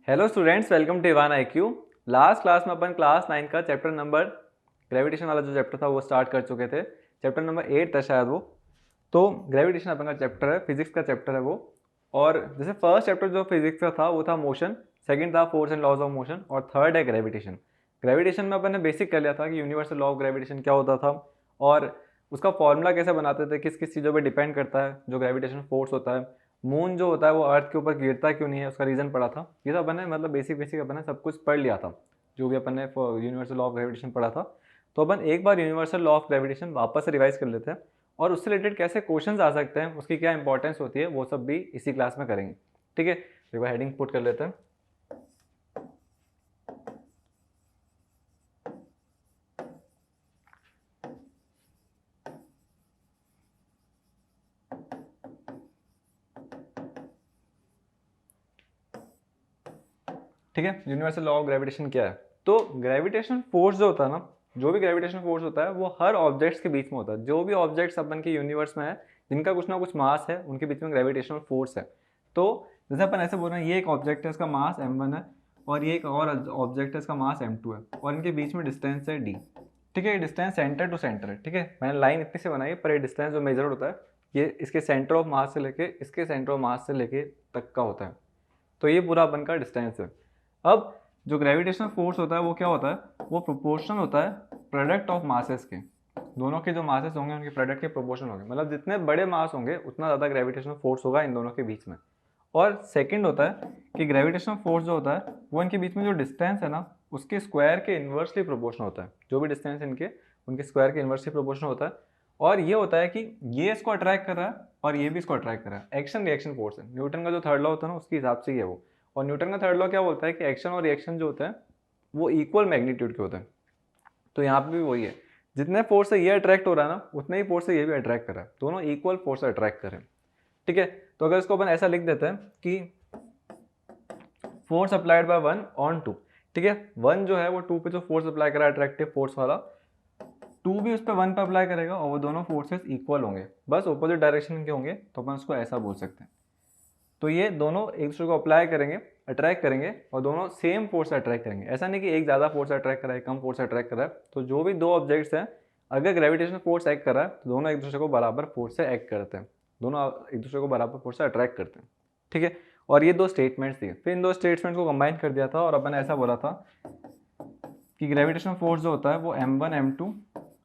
Hello students, welcome to Evan IQ। Last class में अपन class 9 का चैप्टर नंबर ग्रेविटेशन वाला जो चैप्टर था वो स्टार्ट कर चुके थे। चैप्टर नंबर 8 था शायद वो। तो ग्रेविटेशन अपन का चैप्टर है, फिजिक्स का चैप्टर है वो। और जैसे फर्स्ट चैप्टर जो फिजिक्स का था वो था मोशन, सेकंड था force and laws of motion, और थर्ड है ग्रेविटेशन। ग्रेविटेशन में अपन ने बेसिक कर लिया था कि यूनिवर्सल लॉ ऑफ ग्रेविटेशन क्या होता था और उसका फॉर्मूला कैसे बनाते थे, किस किस चीज़ों पर डिपेंड करता है जो ग्रेविटेशन फोर्स होता है, मून जो होता है वो अर्थ के ऊपर गिरता क्यों नहीं है, उसका रीज़न पढ़ा था। ये सब अपन ने मतलब बेसिक बेसिक अपन ने सब कुछ पढ़ लिया था जो भी अपन ने यूनिवर्सल लॉ ऑफ ग्रेविटेशन पढ़ा था। तो अपन एक बार यूनिवर्सल लॉ ऑफ ग्रेविटेशन वापस से रिवाइज कर लेते हैं और उससे रिलेटेड कैसे क्वेश्चंस आ सकते हैं, उसकी क्या इंपॉर्टेंस होती है, वो सब भी इसी क्लास में करेंगे। ठीक है, तो एक बार हेडिंग पुट कर लेते हैं। ठीक है, यूनिवर्सल लॉ ऑफ ग्रेविटेशन क्या है। तो ग्रेविटेशन फोर्स जो होता है ना, जो भी ग्रेविटेशन फोर्स होता है वो हर ऑब्जेक्ट्स के बीच में होता है। जो भी ऑब्जेक्ट्स अपन के यूनिवर्स में है जिनका कुछ ना कुछ मास है उनके बीच में ग्रेविटेशनल फोर्स है। तो जैसे अपन ऐसे बोल रहे हैं, ये एक ऑब्जेक्ट है, इसका मास m1 है, और ये एक और ऑब्जेक्ट है, इसका मास m2 है, और इनके बीच में डिस्टेंस है d। ठीक है, ये डिस्टेंस सेंटर टू सेंटर है। ठीक है, मैंने लाइन इतनी से बनाई है, पर ये डिस्टेंस जो मेजर होता है ये इसके सेंटर ऑफ मास से लेके इसके सेंटर ऑफ मास से लेके तक का होता है। तो ये पूरा अपन का डिस्टेंस है। अब जो ग्रेविटेशनल फोर्स होता है वो क्या होता है, वो प्रोपोर्शनल होता है प्रोडक्ट ऑफ मासेस के। दोनों के जो मासेस होंगे उनके प्रोडक्ट के प्रोपोर्शन होंगे, मतलब जितने बड़े मास होंगे उतना ज़्यादा ग्रेविटेशनल फोर्स होगा इन दोनों के बीच में। और सेकंड होता है कि ग्रेविटेशनल फोर्स जो होता है वो इनके बीच में जो डिस्टेंस है ना उसके स्क्वायर के इन्वर्सली प्रोपोर्शनल होता है। जो भी डिस्टेंस इनके उनके स्क्वायर के इन्वर्सली प्रोपोर्शनल होता है। और ये होता है कि ये इसको अट्रैक्ट कर रहा है और ये भी इसको अट्रैक्ट कर रहा है। एक्शन रिएक्शन फोर्स है, न्यूटन का जो थर्ड लॉ होता है ना उसके हिसाब से ही है वो। और न्यूटन का थर्ड लॉ क्या बोलता है कि एक्शन और रिएक्शन जो होता है वो इक्वल मैग्नीट्यूड के होते हैं। तो यहाँ पे भी वही है, जितने फोर्स से ये अट्रैक्ट हो रहा है ना उतने ही फोर्स से ये भी अट्रैक्ट कर रहा है, दोनों इक्वल फोर्स से अट्रैक्ट कर रहे हैं। ठीक है, तो अगर इसको अपन ऐसा लिख देते हैं कि फोर्स अप्लाइड बाय 1 ऑन 2। ठीक है, 1 जो है वो 2 पे जो फोर्स अप्लाई करा अट्रैक्टिव फोर्स वाला, 2 भी उस पर 1 पे अप्लाई करेगा और वो दोनों फोर्सेस इक्वल होंगे, बस अपोजिट डायरेक्शन के होंगे। तो अपन उसको ऐसा बोल सकते हैं। तो ये दोनों एक दूसरे को अप्लाई करेंगे, अट्रैक्ट करेंगे, और दोनों सेम फोर्स अट्रैक्ट करेंगे। ऐसा नहीं कि एक ज़्यादा फोर्स अट्रैक्ट कर रहा है, कम फोर्स अट्रैक्ट कर रहा है। तो जो भी दो ऑब्जेक्ट्स हैं, अगर ग्रेविटेशनल फोर्स एक्ट कर रहा है तो दोनों एक दूसरे को बराबर फोर्स से एक्ट करते हैं, दोनों एक दूसरे को बराबर फोर्स से अट्रैक्ट करते हैं। ठीक है, और ये दो स्टेटमेंट्स दिए, फिर इन दो स्टेटमेंट्स को कंबाइन कर दिया था और अपन ऐसा बोला था कि ग्रेविटेशनल फोर्स जो होता है वो m1 m2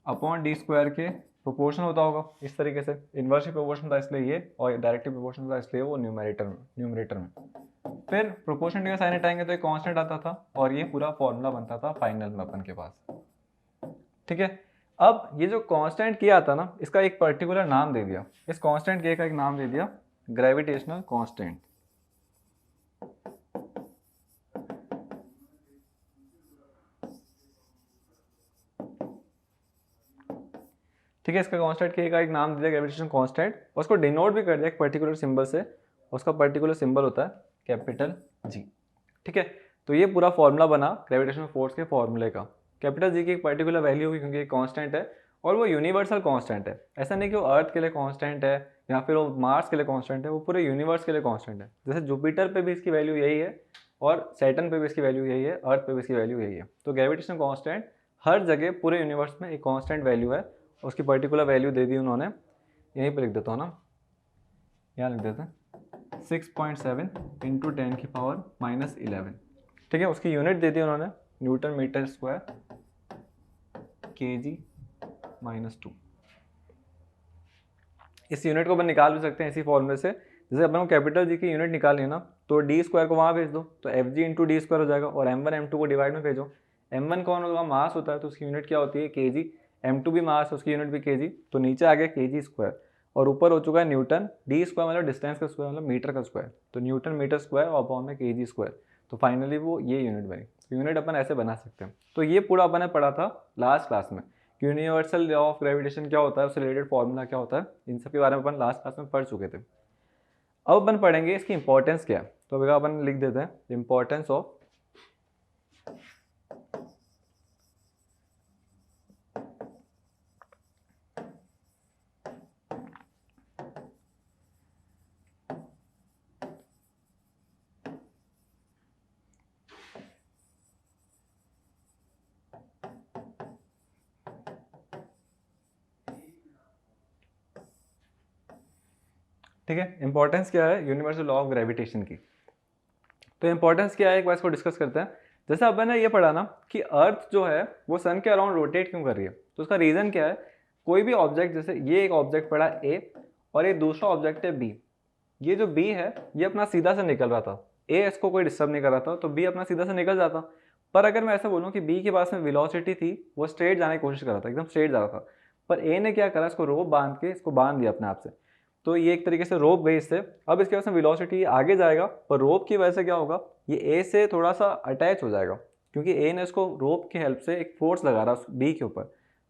upon D square के प्रोपोर्शन होता होगा। इस तरीके से इन्वर्सली प्रोपोर्शन था इसलिए ये, और डायरेक्टली प्रोपोर्शन था इसलिए वो न्यूमरेटर में फिर प्रोपोर्शन का साइन हटाएंगे तो एक कांस्टेंट आता था और ये पूरा फॉर्मूला बनता था फाइनल में अपन के पास। ठीक है, अब ये जो कांस्टेंट किया था ना इसका एक पर्टिकुलर नाम दे दिया, इस कांस्टेंट के का एक नाम दे दिया ग्रेविटेशनल कांस्टेंट। ठीक है, इसका कांस्टेंट के का एक नाम दिया ग्रेविटेशन कांस्टेंट, और उसको डिनोट भी कर दिया एक पर्टिकुलर सिंबल से। उसका पर्टिकुलर सिंबल होता है कैपिटल जी। ठीक है, तो ये पूरा फॉर्मूला बना ग्रेविटेशनल फोर्स के फॉर्मूले का। कैपिटल जी की एक पर्टिकुलर वैल्यू होगी क्योंकि एक कांस्टेंट है और वो यूनिवर्सल कांस्टेंट है। ऐसा नहीं कि वो अर्थ के लिए कांस्टेंट है या फिर वो मार्स के लिए कांस्टेंट है, वो पूरे यूनिवर्स के लिए कांस्टेंट है। जैसे जुपिटर पे भी इसकी वैल्यू यही है और सैटर्न पे भी इसकी वैल्यू यही है, अर्थ पे भी इसकी वैल्यू यही है। तो ग्रेविटेशनल कांस्टेंट हर जगह पूरे यूनिवर्स में एक कांस्टेंट वैल्यू है, उसकी पर्टिकुलर वैल्यू दे दी उन्होंने। यहीं पर लिख देता हूँ ना, यहाँ लिख देते हैं 6.7 इंटू 10⁻⁻11। ठीक है, उसकी यूनिट दे दी उन्होंने न्यूटन मीटर स्क्वायर kg-2। इस यूनिट को अपन निकाल भी सकते हैं इसी फॉर्मूले से। जैसे अपन को कैपिटल जी की यूनिट निकालनी है ना, तो डी स्क्वायर को वहाँ भेज दो तो F G into D square हो जाएगा, और m1 m2 को डिवाइड में भेजो। m1 कौन होगा, मास होता है, तो उसकी यूनिट क्या होती है kg। m2 भी मास है, उसकी यूनिट भी kg। तो नीचे आ गया kg स्क्वायर और ऊपर हो चुका है न्यूटन। डी स्क्वायर मतलब डिस्टेंस का स्क्वायर मतलब मीटर का स्क्वायर, तो न्यूटन मीटर स्क्वायर और अपॉन में kg स्क्वायर। तो फाइनली वो ये यूनिट बनी। तो यूनिट अपन ऐसे बना सकते हैं। तो ये पूरा अपन ने पढ़ा था लास्ट क्लास में, यूनिवर्सल लॉ ऑफ ग्रेविटेशन क्या होता है, उससे रिलेटेड फॉर्मूला क्या होता है, इन सब के बारे में अपन लास्ट क्लास में पढ़ चुके थे। अब अपन पढ़ेंगे इसकी इंपॉर्टेंस क्या है। तो अभी अपन लिख देते हैं इंपॉर्टेंस ऑफ ठीक है, इंपॉर्टेंस क्या है यूनिवर्सल लॉ ऑफ ग्रेविटेशन की। तो इंपॉर्टेंस क्या है एक बार इसको डिस्कस करते हैं। जैसे अपन ने ये पढ़ा ना कि अर्थ जो है वो सन के अराउंड रोटेट क्यों कर रही है, तो उसका रीज़न क्या है। कोई भी ऑब्जेक्ट, जैसे ये एक ऑब्जेक्ट पड़ा ए और एक दूसरा ऑब्जेक्ट है बी, ये जो बी है ये अपना सीधा से निकल रहा था, ए इसको कोई डिस्टर्ब नहीं कर रहा था, तो बी अपना सीधा से निकल जाता। पर अगर मैं ऐसा बोलूँ कि बी के पास में वेलोसिटी थी, वो स्ट्रेट जाने की कोशिश कर रहा था, एकदम स्ट्रेट जा रहा था, पर ए ने क्या करा, इसको रोप बांध के इसको बांध दिया अपने आप से, तो ये एक तरीके से रोप गई इससे। अब इसके वजह से वेलोसिटी आगे जाएगा, पर रोप की वजह से क्या होगा, ये ए से थोड़ा सा अटैच हो जाएगा, क्योंकि ए ने इसको रोप की हेल्प से एक फोर्स लगा रहा है बी के ऊपर,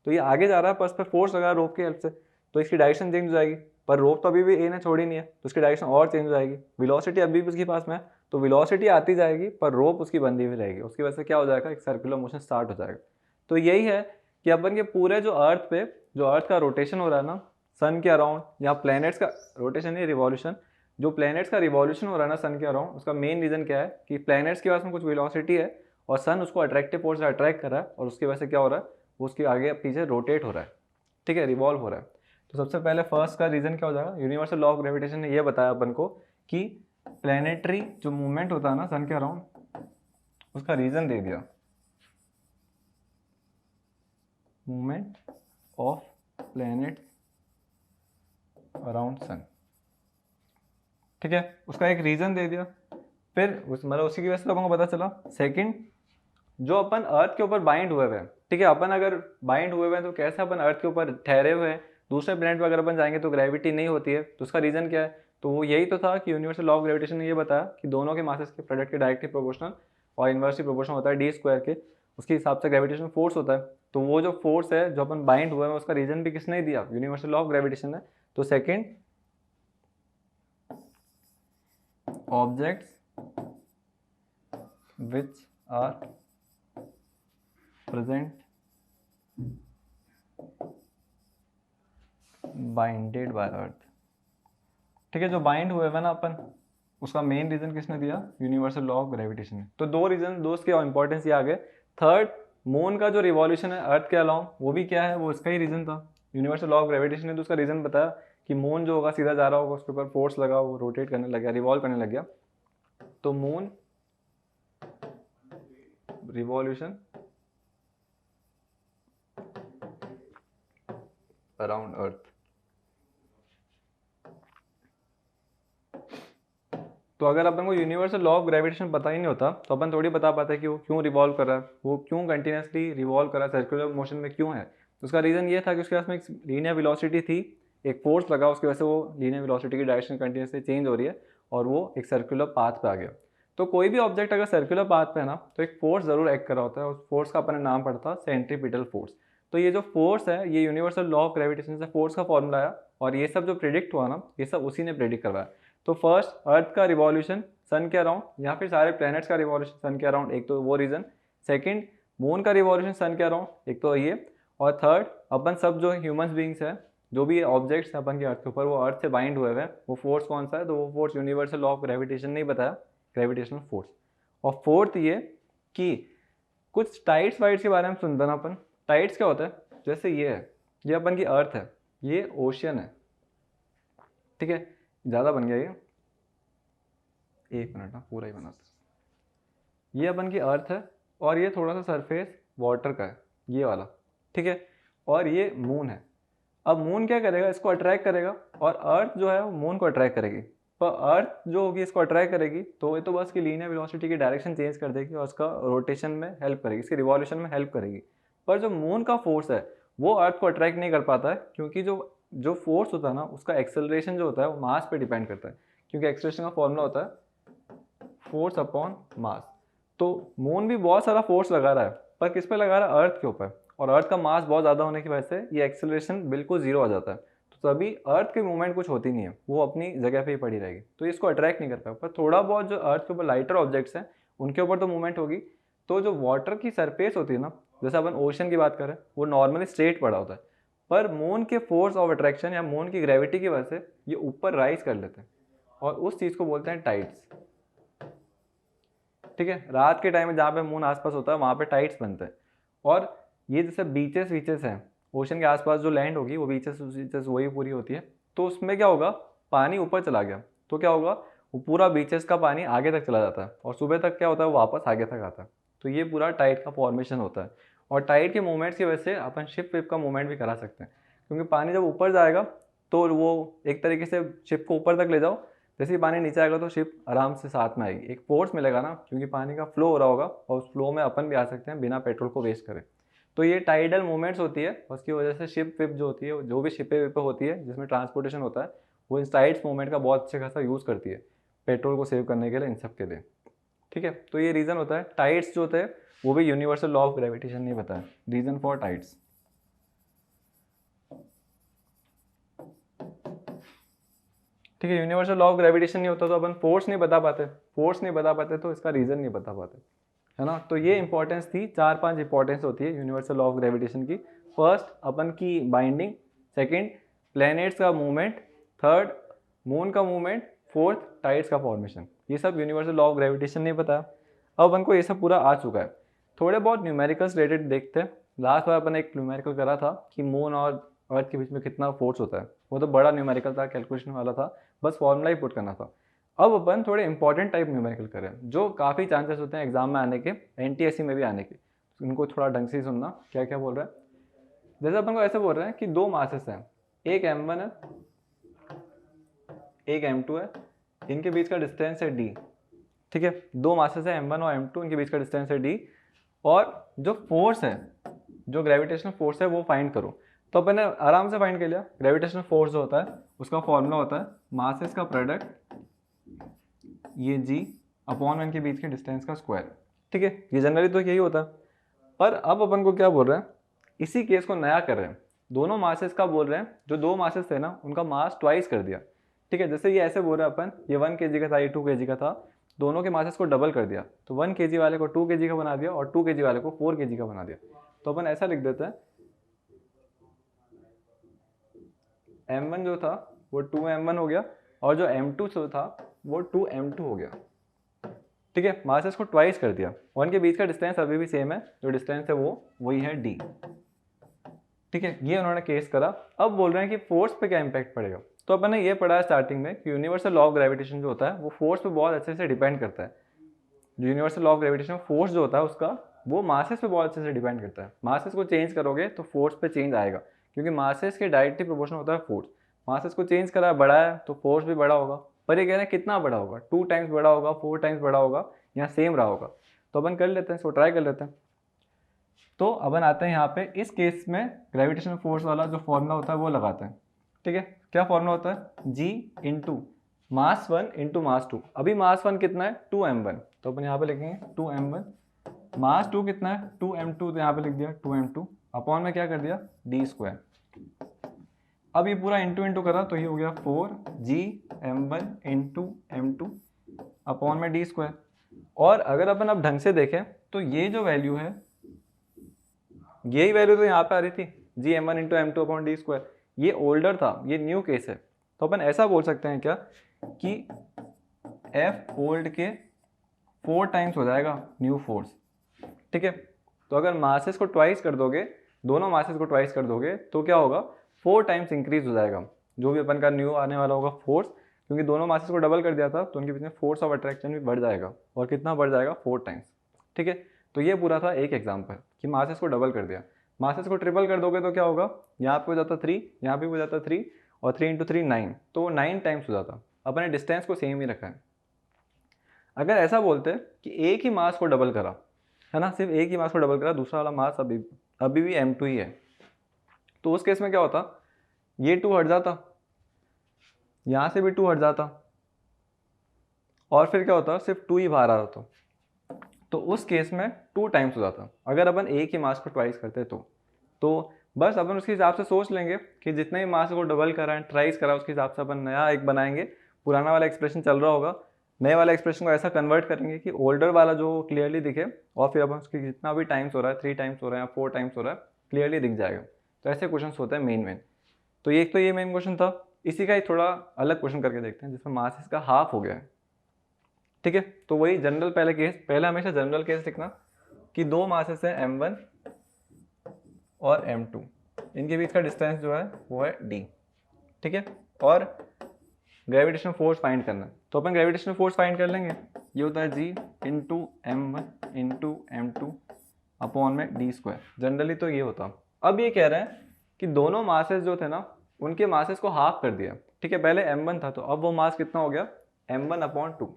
तो ये आगे जा रहा है पर इस पर फोर्स लगा रोप की हेल्प से, तो इसकी डायरेक्शन चेंज हो जाएगी। पर रोप तो अभी भी ए ने छोड़ी नहीं है, तो उसकी डायरेक्शन और चेंज हो जाएगी। वेलोसिटी अभी भी उसके पास में है, तो वेलोसिटी आती जाएगी पर रोप उसकी बंधी हुई रहेगी, उसकी वजह से क्या हो जाएगा, एक सर्कुलर मोशन स्टार्ट हो जाएगा। तो यही है कि अपन के पूरे जो अर्थ पे, जो अर्थ का रोटेशन हो रहा है ना सन के अराउंड, या प्लैनेट्स का रोटेशन नहीं रिवॉल्यूशन, जो प्लैनेट्स का रिवॉल्यूशन हो रहा है ना सन के अराउंड, उसका मेन रीज़न क्या है कि प्लैनेट्स के पास में कुछ वेलोसिटी है और सन उसको अट्रैक्टिव फोर्स से अट्रैक्ट कर रहा है, और उसकी वजह से क्या हो रहा है, वो उसके आगे पीछे रोटेट हो रहा है, ठीक है, रिवॉल्व हो रहा है। तो सबसे पहले फर्स्ट का रीज़न क्या हो जाएगा, यूनिवर्सल लॉ ऑफ ग्रेविटेशन ने ये बताया अपन को कि प्लैनेटरी जो मूवमेंट होता है ना सन के अराउंड, उसका रीज़न दे दिया, movement of planet around sun, ठीक है, उसका एक रीज़न दे दिया। फिर मतलब उसी की वजह से अपन को पता चला सेकंड, जो अपन अर्थ के ऊपर बाइंड हुए हुए हैं, ठीक है, अपन अगर बाइंड हुए हुए हैं तो कैसे अपन अर्थ के ऊपर ठहरे हुए हैं, दूसरे प्लैनेट पर अगर अपन जाएंगे तो ग्रेविटी नहीं होती है, तो उसका रीज़न क्या है, तो वो यही तो था कि यूनिवर्सल लॉ ऑफ ग्रेविटेशन ने ये बताया कि दोनों के मासेस के प्रोडक्ट के डायरेक्टली प्रोपोर्शनल और इन्वर्सली प्रोपोर्शनल होता है डी स्क्वायर के, उसके हिसाब से ग्रेविटेशन फोर्स होता है। तो वो जो फोर्स है जो अपन बाइंड हुए हैं उसका रीज़न भी किसने दिया, यूनिवर्सल लॉ ऑफ ग्रेविटेशन ने। तो second, objects which are present binded by earth, ठीक है, जो बाइंड हुए हुए ना अपन, उसका मेन रीजन किसने दिया, यूनिवर्सल लॉ ऑफ ग्रेविटेशन ने। तो दो रीजन, दो उसके इंपॉर्टेंस ये आ गए। थर्ड, मून का जो रिवॉल्यूशन है अर्थ के अलाउंग, वो भी क्या है, वो इसका ही रीजन था, यूनिवर्सल लॉ ऑफ ग्रेविटेशन ने तो उसका रीजन बताया कि मून जो होगा सीधा जा रहा होगा, उसके ऊपर फोर्स लगा, वो रोटेट करने लग गया, रिवॉल्व करने लग गया, तो मून रिवॉल्यूशन अराउंड अर्थ। तो अगर अपन को यूनिवर्सल लॉ ऑफ ग्रेविटेशन पता ही नहीं होता तो अपन थोड़ी बता पाते कि वो क्यों रिवॉल्व कर रहा है, वो क्यों कंटिन्यूसली रिवॉल्व कर रहा है, सर्कुलर मोशन में क्यों है। तो उसका रीज़न ये था कि उसके पास में एक लीनियर वेलोसिटी थी, एक फोर्स लगा, उसकी वजह से वो लीनियर वेलोसिटी की डायरेक्शन कंटिन्यूसली चेंज हो रही है और वो एक सर्कुलर पाथ पे आ गया। तो कोई भी ऑब्जेक्ट अगर सर्कुलर पाथ पे है ना, तो एक फोर्स जरूर एक्ट कर रहा होता है, उस फोर्स का अपने नाम पड़ता है सेंट्रीपिटल फोर्स। तो ये जो फोर्स है, ये यूनिवर्सल लॉ ऑफ ग्रेविटेशन से फोर्स का फॉर्मूला आया, और ये सब जो प्रिडिक्ट हुआ ना, ये सब उसी ने प्रिडिक्ट करवाया। तो फर्स्ट, अर्थ का रिवॉल्यूशन सन के अराउंड, या फिर सारे प्लैनेट्स का रिवॉल्यूशन सन के अराउंड, एक तो वो रीज़न। सेकंड, मून का रिवॉल्यूशन सन के अराउंड, एक तो ये। और थर्ड, अपन सब जो ह्यूमंस बींग्स हैं, जो भी ऑब्जेक्ट्स हैं अपन के अर्थ के ऊपर, वो अर्थ से बाइंड हुए हैं, वो फोर्स कौन सा है, तो वो force universal law of gravitation नहीं बताया, ग्रेविटेशनल फोर्स। और फोर्थ ये कि कुछ टाइड्स वाइड्स के बारे में सुनता ना अपन। टाइड्स क्या होता है, जैसे ये है, ये अपन की अर्थ है, ये ओशियन है, ठीक है, ज़्यादा बन गया ये, एक मिनट ना, पूरा ही बनाता। ये अपन की अर्थ है और ये थोड़ा सा सरफेस वाटर का है, ये वाला, ठीक है, और ये मून है। अब मून क्या करेगा, इसको अट्रैक्ट करेगा, और अर्थ जो है वो मून को अट्रैक्ट करेगी। पर अर्थ जो होगी इसको अट्रैक्ट करेगी, तो ये तो बस की लीनियर वेलोसिटी की डायरेक्शन चेंज कर देगी और उसका रोटेशन में हेल्प करेगी, इसके रिवॉल्यूशन में हेल्प करेगी। पर जो मून का फोर्स है वो अर्थ को अट्रैक्ट नहीं कर पाता है, क्योंकि जो फोर्स होता है ना, उसका एक्सेलरेशन जो होता है वो मास पे डिपेंड करता है, क्योंकि एक्सेलरेशन का फॉर्मूला होता है फोर्स अपॉन मास। तो मून भी बहुत सारा फोर्स लगा रहा है, पर किस पे लगा रहा है, अर्थ के ऊपर, और अर्थ का मास बहुत ज़्यादा होने की वजह से ये एक्सेलरेशन बिल्कुल जीरो आ जाता है। तो तभी अर्थ की मूवमेंट कुछ होती नहीं है, वो अपनी जगह पे ही पड़ी रहेगी, तो इसको अट्रैक्ट नहीं कर पाएगा। पर थोड़ा बहुत जो अर्थ के ऊपर लाइटर ऑब्जेक्ट्स हैं उनके ऊपर तो मूवमेंट होगी। तो जो वाटर की सरफेस होती है ना, जैसे अपन ओशन की बात करें, वो नॉर्मली स्ट्रेट पड़ा होता है, पर मून के फोर्स ऑफ अट्रैक्शन या मून की ग्रेविटी की वजह से ये ऊपर राइज कर लेते हैं, और उस चीज़ को बोलते हैं टाइड्स, ठीक है। रात के टाइम में जहाँ पे मून आसपास होता है वहाँ पे टाइड्स बनते हैं। और ये जैसे बीचेस वीचेस हैं, ओशन के आसपास जो लैंड होगी वो बीचेस वही पूरी होती है, तो उसमें क्या होगा, पानी ऊपर चला गया तो क्या होगा, वो पूरा बीचेस का पानी आगे तक चला जाता है और सुबह तक क्या होता है, वो वापस आगे तक आता है। तो ये पूरा टाइड का फॉर्मेशन होता है। और टाइड के मूवमेंट्स की वजह से अपन शिप विप का मूवमेंट भी करा सकते हैं, क्योंकि पानी जब ऊपर जाएगा तो वो एक तरीके से शिप को ऊपर तक ले जाओ, जैसे ही पानी नीचे आएगा तो शिप आराम से साथ में आएगी, एक फोर्स मिलेगा ना, क्योंकि पानी का फ्लो हो रहा होगा और उस फ्लो में अपन भी आ सकते हैं बिना पेट्रोल को वेस्ट करें। तो ये टाइडल मूवमेंट्स होती है, उसकी वजह से शिप विप जो होती है, जो भी शिपें विपें होती है जिसमें ट्रांसपोर्टेशन होता है, वो इन टाइड्स मूवमेंट का बहुत अच्छे खासा यूज़ करती है पेट्रोल को सेव करने के लिए, इन सब के लिए। ठीक है, तो ये रीज़न होता है। टाइड्स जो होते हैं वो भी यूनिवर्सल लॉ ऑफ ग्रेविटेशन नहीं बताया, रीज़न फॉर टाइड्स। ठीक है, यूनिवर्सल लॉ ऑफ ग्रेविटेशन नहीं होता तो अपन फोर्स नहीं बता पाते, फोर्स नहीं बता पाते तो इसका रीज़न नहीं बता पाते, है ना। तो ये इंपॉर्टेंस थी, 4-5 इंपॉर्टेंस होती है यूनिवर्सल लॉ ऑफ ग्रेविटेशन की। फर्स्ट अपन की बाइंडिंग, सेकंड प्लैनेट्स का मूवमेंट, थर्ड मून का मूवमेंट, फोर्थ टाइड्स का फॉर्मेशन। ये सब यूनिवर्सल लॉ ऑफ ग्रेविटेशन नहीं पता। अब अपन को ये सब पूरा आ चुका है। थोड़े बहुत न्यूमेरिकल्स रिलेटेड देखते हैं। लास्ट बार अपन एक न्यूमेरिकल करा था कि मून और अर्थ के बीच में कितना फोर्स होता है, वो तो बड़ा न्यूमेरिकल था, कैलकुलेशन वाला था, बस फॉर्मूला ही पुट करना था। अब अपन थोड़े इंपॉर्टेंट टाइप न्यूमेरिकल करें जो काफ़ी चांसेस होते हैं एग्जाम में आने के, एनटीएससी में भी आने के। इनको थोड़ा ढंग से सुनना क्या क्या बोल रहा है। जैसे अपन को ऐसे बोल रहे हैं कि दो मासेस हैं, एक m1 है एक m2 है, इनके बीच का डिस्टेंस है d। ठीक है, दो मासेस है m1 और m2, इनके बीच का डिस्टेंस है d। और जो फोर्स है, जो ग्रेविटेशनल फोर्स है वो फाइंड करो। तो अपन ने आराम से फाइंड कर लिया। ग्रेविटेशनल फोर्स जो होता है उसका फॉर्मूला होता है मासेस का प्रोडक्ट, ये g अपॉन वन के बीच के डिस्टेंस का स्क्वायर। ठीक है, ये जनरली तो यही होता है। पर अब अपन को क्या बोल रहे हैं, इसी केस को नया कर रहे हैं। दोनों मासेस का बोल रहे हैं, जो दो मासेस थे ना उनका मास ट्वाइस कर दिया। ठीक है, जैसे ये ऐसे बोल रहे हैं अपन, ये 1 kg का था, ये 2 kg का था, दोनों के मासेस को डबल कर दिया। तो 1 kg वाले को 2 kg का बना दिया और 2 kg वाले को 4 kg का बना दिया। तो अपन ऐसा लिख देते हैं, m1 जो था वो 2m1 हो गया और जो m2 जो था वो 2m2 हो गया। ठीक है, मासेस को ट्वाइस कर दिया। 1 के बीच का डिस्टेंस अभी भी सेम है, जो डिस्टेंस है वो वही है d। ठीक है, ये उन्होंने केस करा। अब बोल रहे हैं कि फोर्स पे क्या इंपैक्ट पड़ेगा। तो अपन ने ये पढ़ा है स्टार्टिंग में कि यूनिवर्सल लॉ ऑफ ग्रेविटेशन जो होता है वो फोर्स पे बहुत अच्छे से डिपेंड करता है। जो universal law of gravitation force जो होता है उसका, वो मासेस पे बहुत अच्छे से डिपेंड करता है। मासेस को चेंज करोगे तो फोर्स पे चेंज आएगा, क्योंकि मासेस के डायरेक्टली प्रोपोर्शनल होता है फोर्स। मासेस को चेंज करा, बढ़ाया, तो फोर्स भी बड़ा होगा। पर ये कह रहे हैं कितना बड़ा होगा, 2 टाइम्स बड़ा होगा, 4 टाइम्स बड़ा होगा, या सेम रहा होगा। तो अपन कर लेते हैं, इसको ट्राई कर लेते हैं। तो अपन आते हैं यहाँ पे, इस केस में ग्रेविटेशनल फोर्स वाला जो फॉर्मूला होता है वो लगाते हैं। ठीक है, क्या फॉर्मूला होता है, g into mass 1 into mass 2। अभी मास 1 कितना है, 2m1, तो अपन यहाँ पे लिखेंगे 2m1। मास 2 कितना है, 2m2, तो यहाँ पे लिख दिया 2m2, अपॉन में क्या कर दिया, d स्क्वायर। अब ये पूरा इंटू इंटू करा तो ये हो गया 4gm1 इंटू m2 अपॉन में d स्क्वायर। और अगर अपन अब ढंग से देखें तो ये जो वैल्यू है, यही वैल्यू तो यहाँ पे आ रही थी, gm1 into m2 upon d square. ये ओल्डर था, ये न्यू केस है। तो अपन ऐसा बोल सकते हैं क्या कि f ओल्ड के 4 टाइम्स हो जाएगा न्यू फोर्स। ठीक है, तो अगर मासेस को ट्वाइस कर दोगे, दोनों मासेस को ट्वाइस कर दोगे, तो क्या होगा, 4 टाइम्स इंक्रीज हो जाएगा जो भी अपन का न्यू आने वाला होगा फोर्स। क्योंकि दोनों मासेस को डबल कर दिया था तो उनके बीच में फोर्स ऑफ अट्रैक्शन भी बढ़ जाएगा, और कितना बढ़ जाएगा, 4 टाइम्स। ठीक है, तो ये पूरा था एक एग्जाम्पल कि मासेस को डबल कर दिया। मासेस को ट्रिपल कर दोगे तो क्या होगा, यहाँ पे हो जाता 3, यहाँ पे हो जाता 3, और 3 इंटू 3 9, तो 9 टाइम्स हो जाता। अपने डिस्टेंस को सेम ही रखा है। अगर ऐसा बोलते कि एक ही मास को डबल करा, है ना, सिर्फ एक ही मास को डबल करा, दूसरा वाला मास अभी भी m2 ही है, तो उस केस में क्या होता, ये 2 हट जाता, यहाँ से भी 2 हट जाता, और फिर क्या होता, सिर्फ 2 ही बाहर आ रहा था। तो उस केस में 2 टाइम्स हो जाता अगर अपन एक ही मास को ट्वाइस करते तो बस अपन उसके हिसाब से सोच लेंगे कि जितने ही मास को डबल करा है, ट्राइस करा, उसके हिसाब से अपन नया एक बनाएंगे। पुराना वाला एक्सप्रेशन चल रहा होगा, नए वाला एक्सप्रेशन को ऐसा कन्वर्ट करेंगे कि ओल्डर वाला जो क्लियरली दिखे, और फिर अपन उसकी जितना भी टाइम्स हो रहा है, 3 टाइम्स हो रहा है या 4 टाइम्स हो रहा है, क्लियरली दिख जाएगा। तो ऐसे क्वेश्चन होते हैं मेन। तो एक तो ये मेन क्वेश्चन था। इसी का ही थोड़ा अलग क्वेश्चन करके देखते हैं जिसमें मास इसका हाफ हो गया है। ठीक है, तो वही जनरल पहले केस, पहले हमेशा जनरल केस लिखना कि दो मासेस है m1 और m2, इनके बीच का डिस्टेंस जो है वो है d। ठीक है, और ग्रेविटेशनल फोर्स फाइंड करना है, तो अपन ग्रेविटेशनल फोर्स फाइंड कर लेंगे। ये होता है G into m1 into m2 upon में d स्क्वायर। जनरली तो ये होता। अब ये कह रहे हैं कि दोनों मासेस जो थे ना उनके मासेस को हाफ कर दिया। ठीक है, पहले m1 था तो अब वो मास कितना हो गया m1 अपॉन 2,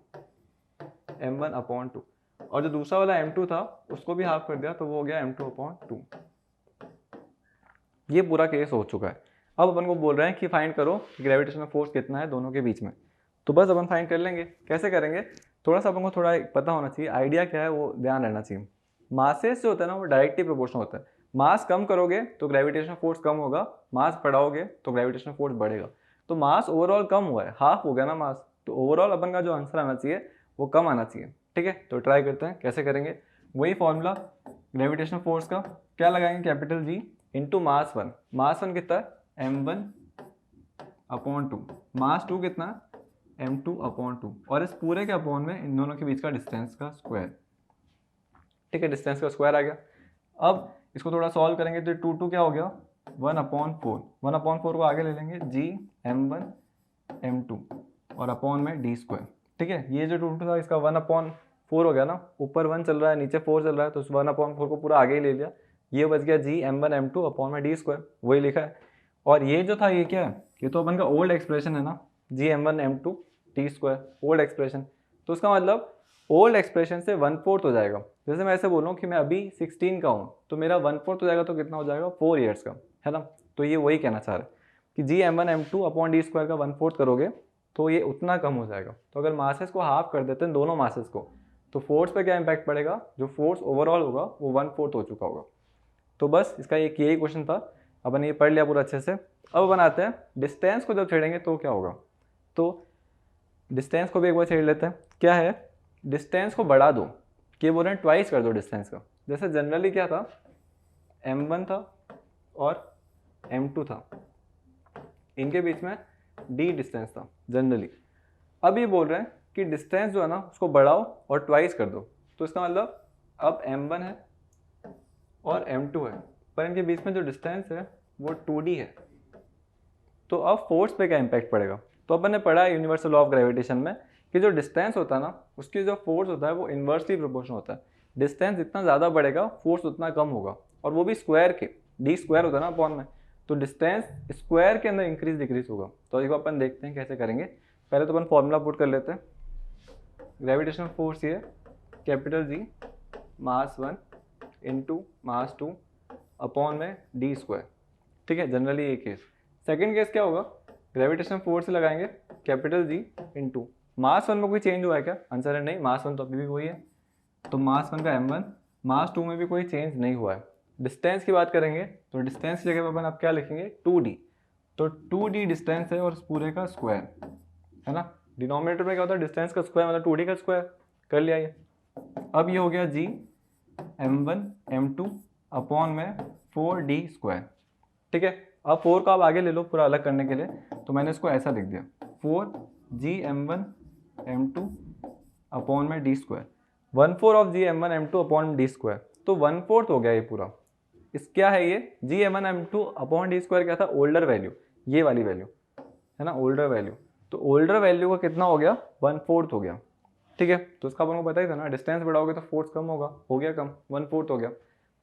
m1 अपॉन 2, और जो दूसरा वाला m2 था उसको भी हाफ कर दिया तो वो हो गया m2 अपॉन 2। ये पूरा केस हो चुका है। अब अपन को बोल रहे हैं कि फाइंड करो ग्रेविटेशनल फोर्स कितना है दोनों के बीच में। तो बस अपन फाइंड कर लेंगे। कैसे करेंगे, थोड़ा सा अपन को थोड़ा पता होना चाहिए, आइडिया क्या है वो ध्यान रहना चाहिए। मासेस जो होता है ना वो डायरेक्टली प्रोपोर्शनल होता है। मास कम करोगे तो ग्रेविटेशनल फोर्स कम होगा, मास बढ़ाओगे तो ग्रेविटेशनल फोर्स बढ़ेगा। तो मास ओवरऑल कम हुआ है, हाफ हो गया ना मास, तो ओवरऑल अपन का जो आंसर आना चाहिए वो कम आना चाहिए। ठीक है, तो ट्राई करते हैं कैसे करेंगे। वही फॉर्मूला ग्रेविटेशनल फोर्स का, क्या लगाएंगे, कैपिटल जी इंटू मास 1। मास 1 कितना है m1 अपॉन 2, मास 2 कितना है m2 अपॉन 2, और इस पूरे के अपॉन में इन दोनों के बीच का डिस्टेंस का स्क्वायर। ठीक है, डिस्टेंस का स्क्वायर आ गया। अब इसको थोड़ा सॉल्व करेंगे तो 2 क्या हो गया 1 अपॉन 4, 1 अपॉन 4 को आगे ले लेंगे जी m1 m2 और अपॉन में d स्क्वायर। ठीक है, ये जो 2 था इसका 1 अपॉन 4 हो गया ना, ऊपर 1 चल रहा है नीचे 4 चल रहा है तो 1 अपॉन 4 को पूरा आगे ही ले लिया। ये बच गया जी m1 m2 अपॉन में d स्क्वायर, वही लिखा है। और ये जो था ये क्या है, ये तो अपन का ओल्ड एक्सप्रेशन है ना, जी m1 m2 d square, old expression. तो उसका मतलब ओल्ड एक्सप्रेशन से 1/4 हो जाएगा। जैसे मैं ऐसे बोलूँ कि मैं अभी 16 का हूँ तो मेरा 1/4 हो जाएगा तो कितना हो जाएगा 4 ईयर्स का, है ना। तो ये वही कहना चाह रहा है कि जी m1 m2 upon d square का 1/4 करोगे तो ये उतना कम हो जाएगा। तो अगर मासेस को हाफ कर देते हैं दोनों मासेस को, तो फोर्स पे क्या इम्पैक्ट पड़ेगा, जो फोर्स ओवरऑल होगा वो 1/4 हो चुका होगा। तो बस इसका एक यही क्वेश्चन था, अपन ये पढ़ लिया पूरा अच्छे से। अब अपन आते हैं डिस्टेंस को जब छेड़ेंगे तो क्या होगा। तो डिस्टेंस को भी एक बार छेड़ लेते हैं। क्या है, डिस्टेंस को बढ़ा दो, कि बोल रहे हैं ट्वाइस कर दो डिस्टेंस का। जैसे जनरली क्या था m1 था और m2 था, इनके बीच में d डिस्टेंस था जनरली। अब ये बोल रहे हैं कि डिस्टेंस जो है ना उसको बढ़ाओ और ट्वाइस कर दो। तो इसका मतलब अब m1 है और m2 है, पर इनके बीच में जो डिस्टेंस है वो 2d है। तो अब फोर्स पे क्या इम्पैक्ट पड़ेगा। तो अपन ने पढ़ा है यूनिवर्सल लॉ ऑफ ग्रेविटेशन में कि जो डिस्टेंस होता है ना उसकी जो फोर्स होता है वो इन्वर्सली प्रोपोर्शनल होता है। डिस्टेंस जितना ज़्यादा बढ़ेगा फोर्स उतना कम होगा, और वो भी स्क्वायर के, डी स्क्वायर होता है ना अपॉन में, तो डिस्टेंस स्क्वायर के अंदर इंक्रीज डिक्रीज होगा। तो इसको अपन देखते हैं कैसे करेंगे। पहले तो अपन फॉर्मूला पुट कर लेते हैं। ग्रेविटेशनल फोर्स ये कैपिटल जी मास 1 इंटू मास 2 अपॉन में डी स्क्वायर। ठीक है, जनरली ये केस। सेकेंड केस क्या होगा, ग्रेविटेशनल फोर्स लगाएंगे कैपिटल जी इंटू मास 1 में कोई चेंज हुआ है क्या, आंसर है नहीं, मास 1 तो अभी भी वही है। तो मास 1 का m1, मास 2 में भी कोई चेंज नहीं हुआ है। डिस्टेंस की बात करेंगे तो डिस्टेंस की जगह पर अपन आप क्या लिखेंगे 2d। तो 2d डिस्टेंस है और इस पूरे का स्क्वायर, है ना। डिनोमिनेटर में क्या होता है डिस्टेंस का स्क्वायर, मतलब 2d का स्क्वायर कर लिया ये। अब ये हो गया जी m1 m2 अपॉन में 4d स्क्वायर। ठीक है, अब 4 को आप आगे ले लो पूरा अलग करने के लिए, तो मैंने इसको ऐसा लिख दिया 4g m1 m2 अपॉन में d square, 1/4 of g m1 m2 upon d square. तो 1/4 हो गया ये पूरा। इस क्या है ये g m1 m2 upon d square क्या था, ओल्डर वैल्यू, ये वाली वैल्यू है ना, ओल्डर वैल्यू। तो ओल्डर वैल्यू का कितना हो गया 1/4 हो गया। ठीक है, तो इसका अपन को पता ही था ना, डिस्टेंस बढ़ाओगे तो फोर्स कम होगा, हो गया कम, 1/4 हो गया।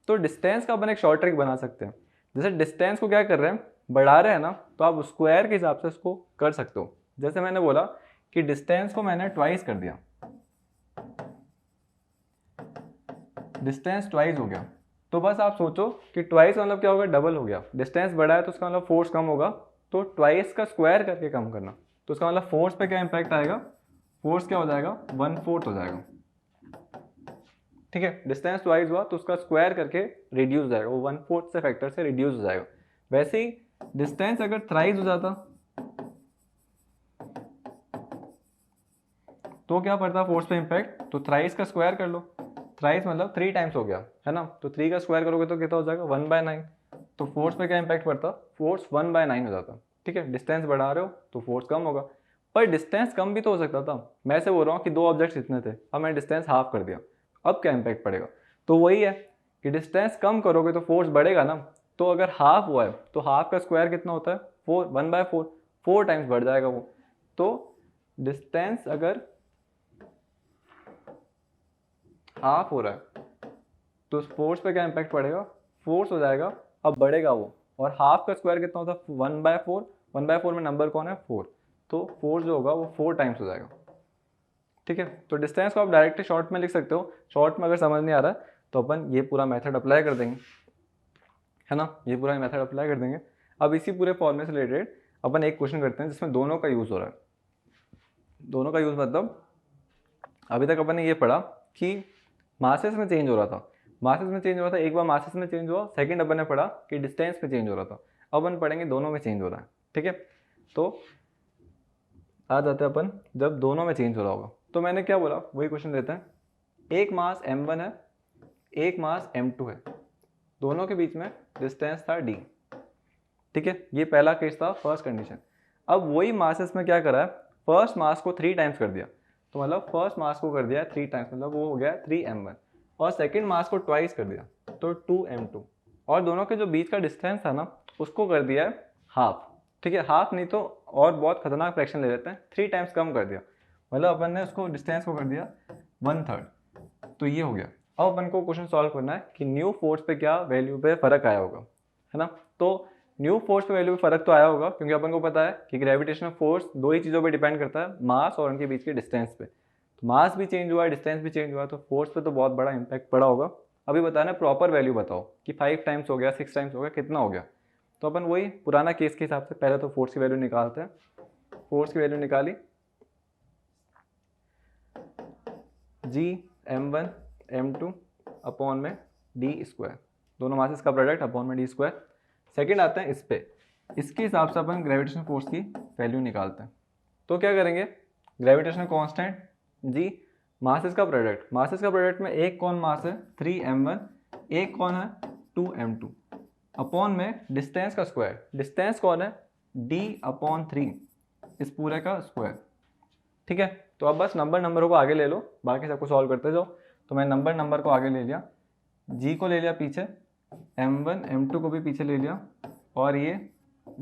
तो डिस्टेंस का अपन एक शॉर्ट ट्रिक बना सकते हैं। जैसे डिस्टेंस को क्या कर रहे हैं, बढ़ा रहे हैं ना, तो आप स्क्वायर के हिसाब से इसको कर सकते हो। जैसे मैंने बोला कि डिस्टेंस को मैंने ट्वाइस कर दिया, डिस्टेंस ट्वाइस हो गया। तो बस आप सोचो कि ट्वाइस मतलब क्या होगा, डबल हो गया। डिस्टेंस बढ़ा है तो उसका मतलब फोर्स कम होगा, तो ट्वाइस का स्क्वायर करके कम करना। तो उसका मतलब फोर्स पे क्या इम्पैक्ट आएगा, फोर्स क्या हो जाएगा 1/4 हो जाएगा। ठीक है, डिस्टेंस ट्वाइस हुआ तो उसका स्क्वायर करके रिड्यूस हो जाएगा, वो 1/4 से फैक्टर से रिड्यूस हो जाएगा। वैसे ही डिस्टेंस अगर थ्राइस हो जाता तो क्या पड़ता फोर्स पे इम्पैक्ट, तो थ्राइस का स्क्वायर कर लो। थ्राइस मतलब 3 टाइम्स हो गया, है ना, तो 3 का स्क्वायर करोगे तो कितना हो जाएगा 1/9। तो फोर्स पे क्या इम्पैक्ट पड़ता, फोर्स 1/9 हो जाता। ठीक है, डिस्टेंस बढ़ा रहे हो तो फोर्स कम होगा, पर डिस्टेंस कम भी तो हो सकता था। मैं ऐसे बोल रहा हूँ कि 2 ऑब्जेक्ट्स इतने थे, अब मैंने डिस्टेंस हाफ कर दिया, अब क्या इम्पैक्ट पड़ेगा। तो वही है कि डिस्टेंस कम करोगे तो फोर्स बढ़ेगा ना। तो अगर हाफ हुआ है तो हाफ का स्क्वायर कितना होता है 1/4, 4 टाइम्स बढ़ जाएगा वो। तो डिस्टेंस अगर हाफ हो रहा है तो उस फोर्स पे क्या इम्पैक्ट पड़ेगा, फोर्स हो जाएगा, अब बढ़ेगा वो, और हाफ का स्क्वायर कितना होता है 1/4, 1/4 में नंबर कौन है 4, तो फोर्स जो होगा वो 4 टाइम्स हो जाएगा। ठीक है, तो डिस्टेंस को आप डायरेक्टली शॉर्ट में लिख सकते हो, शॉर्ट में अगर समझ नहीं आ रहा है तो अपन ये पूरा मेथड अप्लाई कर देंगे, है ना, ये पूरा मेथड अप्लाई कर देंगे। अब इसी पूरे फॉर्मूले से रिलेटेड अपन एक क्वेश्चन करते हैं जिसमें दोनों का यूज़ हो रहा है। दोनों का यूज़ मतलब अभी तक अपन ने ये पढ़ा कि मासेस में चेंज हो रहा था, मासेस में चेंज हो रहा था, एक बार मासेस में चेंज हुआ, सेकंड अपन ने पढ़ा कि डिस्टेंस में चेंज हो रहा था, अब अपन पढ़ेंगे दोनों में चेंज हो रहा है। ठीक है, तो आ जाते हैं अपन जब दोनों में चेंज हो रहा होगा। तो मैंने क्या बोला वही क्वेश्चन देते हैं, एक मास m1 है, एक मास m2 है, दोनों के बीच में डिस्टेंस था d। ठीक है, ये पहला केस था, फर्स्ट कंडीशन। अब वही मासेस में क्या करा है, फर्स्ट मास को 3 टाइम्स कर दिया, तो मतलब फर्स्ट मास को कर दिया 3 टाइम्स, मतलब वो हो गया 3m1, और सेकंड मास को ट्वाइस कर दिया तो 2m2, और दोनों के जो बीच का डिस्टेंस था ना उसको कर दिया है हाफ। ठीक है, हाफ नहीं तो और बहुत खतरनाक फ्रैक्शन ले लेते हैं, 3 टाइम्स कम कर दिया, मतलब अपन ने उसको डिस्टेंस को कर दिया 1/3, तो ये हो गया। अब अपन को क्वेश्चन सॉल्व करना है कि न्यू फोर्स पे क्या वैल्यू पे फर्क आया होगा, है ना। तो न्यू फोर्स पे वैल्यू पे फर्क तो आया होगा, क्योंकि अपन को पता है कि ग्रेविटेशनल फोर्स दो ही चीज़ों पे डिपेंड करता है, मास और उनके बीच के डिस्टेंस पे। तो मास भी चेंज हुआ है, डिस्टेंस भी चेंज हुआ है, तो फोर्स पे तो बहुत बड़ा इंपैक्ट पड़ा होगा। अभी बताना प्रॉपर वैल्यू बताओ कि 5 टाइम्स हो गया, 6 टाइम्स हो गया, कितना हो गया। तो अपन वही पुराना केस के हिसाब से पहले तो फोर्स की वैल्यू निकालते हैं। फोर्स की वैल्यू निकाली, जी m1 m2 अपॉन में डी स्क्वायर, दोनों मासेस का प्रोडक्ट अपॉन में डी स्क्वायर। सेकेंड आते हैं इस पे, इसके हिसाब से अपन ग्रेविटेशनल फोर्स की वैल्यू निकालते हैं। तो क्या करेंगे, ग्रेविटेशनल कांस्टेंट जी मासेस का प्रोडक्ट, मासेस का प्रोडक्ट में एक कौन मास है 3m1, एक कौन है 2m2, अपॉन में डिस्टेंस का स्क्वायर, डिस्टेंस कौन है d अपॉन 3, इस पूरे का स्क्वायर। ठीक है, तो अब बस नंबरों को आगे ले लो, बाकी सबको सॉल्व करते जाओ। तो मैं नंबर को आगे ले लिया, g को ले लिया पीछे, m1 m2 को भी पीछे ले लिया, और ये